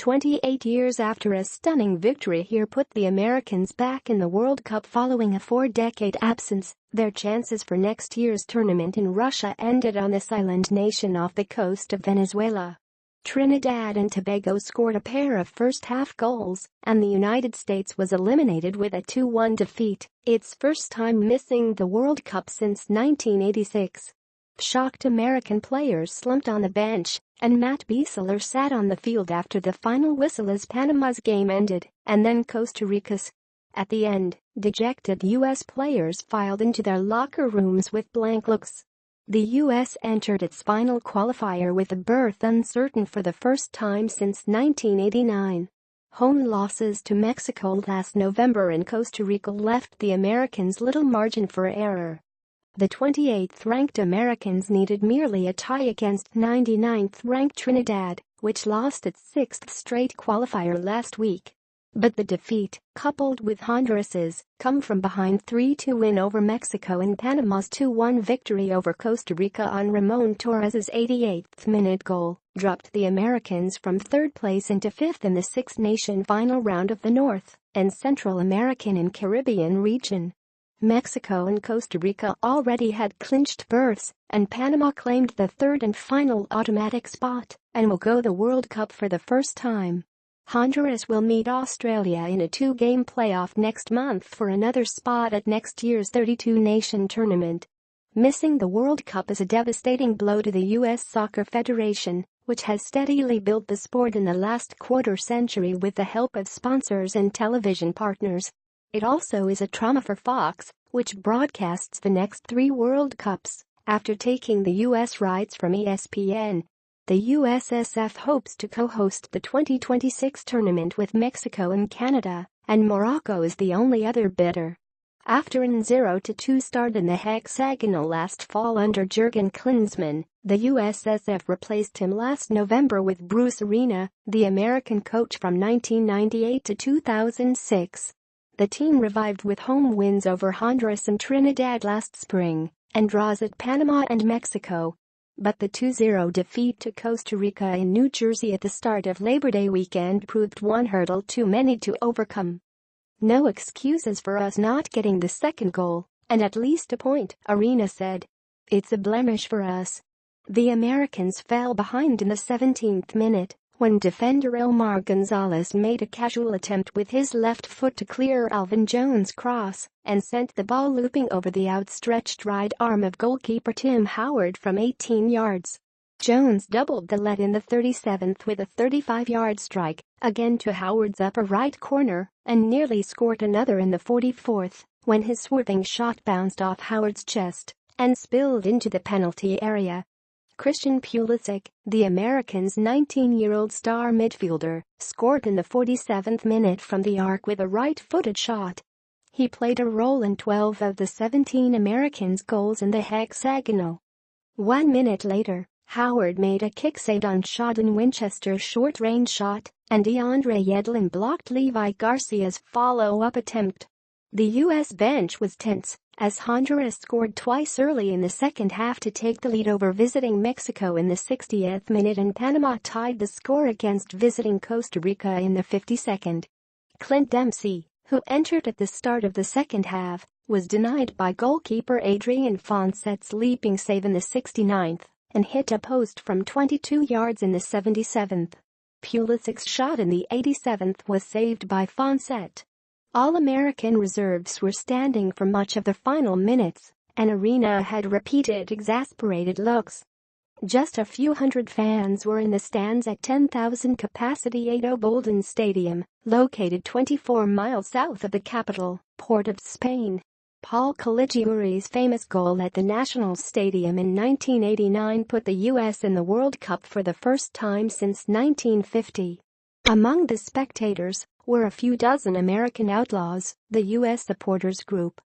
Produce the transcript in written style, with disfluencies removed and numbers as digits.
28 years after a stunning victory here put the Americans back in the World Cup following a 4-decade absence, their chances for next year's tournament in Russia ended on this island nation off the coast of Venezuela. Trinidad and Tobago scored a pair of first-half goals, and the United States was eliminated with a 2-1 defeat, its first time missing the World Cup since 1986. Shocked American players slumped on the bench, and Matt Besler sat on the field after the final whistle as Panama's game ended, and then Costa Rica's. At the end, dejected U.S. players filed into their locker rooms with blank looks. The U.S. entered its final qualifier with a berth uncertain for the first time since 1989. Home losses to Mexico last November and Costa Rica left the Americans little margin for error. The 28th-ranked Americans needed merely a tie against 99th-ranked Trinidad, which lost its sixth straight qualifier last week. But the defeat, coupled with Honduras's come-from-behind 3-2 win over Mexico and Panama's 2-1 victory over Costa Rica on Ramon Torres's 88th-minute goal, dropped the Americans from third place into fifth in the Six-Nation final round of the North and Central American and Caribbean region. Mexico and Costa Rica already had clinched berths, and Panama claimed the third and final automatic spot and will go the World Cup for the first time. Honduras will meet Australia in a 2-game playoff next month for another spot at next year's 32-nation tournament. Missing the World Cup is a devastating blow to the U.S. Soccer Federation, which has steadily built the sport in the last quarter-century with the help of sponsors and television partners. It also is a trauma for Fox, which broadcasts the next 3 World Cups, after taking the U.S. rights from ESPN. The USSF hopes to co-host the 2026 tournament with Mexico and Canada, and Morocco is the only other bidder. After an 0-2 start in the hexagonal last fall under Jurgen Klinsmann, the USSF replaced him last November with Bruce Arena, the American coach from 1998 to 2006. The team revived with home wins over Honduras and Trinidad last spring, and draws at Panama and Mexico. But the 2-0 defeat to Costa Rica in New Jersey at the start of Labor Day weekend proved one hurdle too many to overcome. "No excuses for us not getting the second goal, and at least a point," Arena said. "It's a blemish for us." The Americans fell behind in the 17th minute, when defender Elmar Gonzalez made a casual attempt with his left foot to clear Alvin Jones' cross and sent the ball looping over the outstretched right arm of goalkeeper Tim Howard from 18 yards. Jones doubled the lead in the 37th with a 35-yard strike, again to Howard's upper right corner, and nearly scored another in the 44th, when his swerving shot bounced off Howard's chest and spilled into the penalty area. Christian Pulisic, the Americans' 19-year-old star midfielder, scored in the 47th minute from the arc with a right-footed shot. He played a role in 12 of the 17 Americans' goals in the hexagonal. 1 minute later, Howard made a kick-save on Sheldon Winchester's short-range shot, and DeAndre Yedlin blocked Levi Garcia's follow-up attempt. The U.S. bench was tense, as Honduras scored twice early in the second half to take the lead over visiting Mexico in the 60th minute, and Panama tied the score against visiting Costa Rica in the 52nd. Clint Dempsey, who entered at the start of the second half, was denied by goalkeeper Adrian Fonset's leaping save in the 69th and hit a post from 22 yards in the 77th. Pulisic's shot in the 87th was saved by Fonset. All-American reserves were standing for much of the final minutes, and Arena had repeated exasperated looks. Just a few hundred fans were in the stands at 10,000-capacity Edo Bolden Stadium, located 24 miles south of the capital, Port of Spain. Paul Caligiuri's famous goal at the National Stadium in 1989 put the U.S. in the World Cup for the first time since 1950. Among the spectators were a few dozen American outlaws, the U.S. supporters group,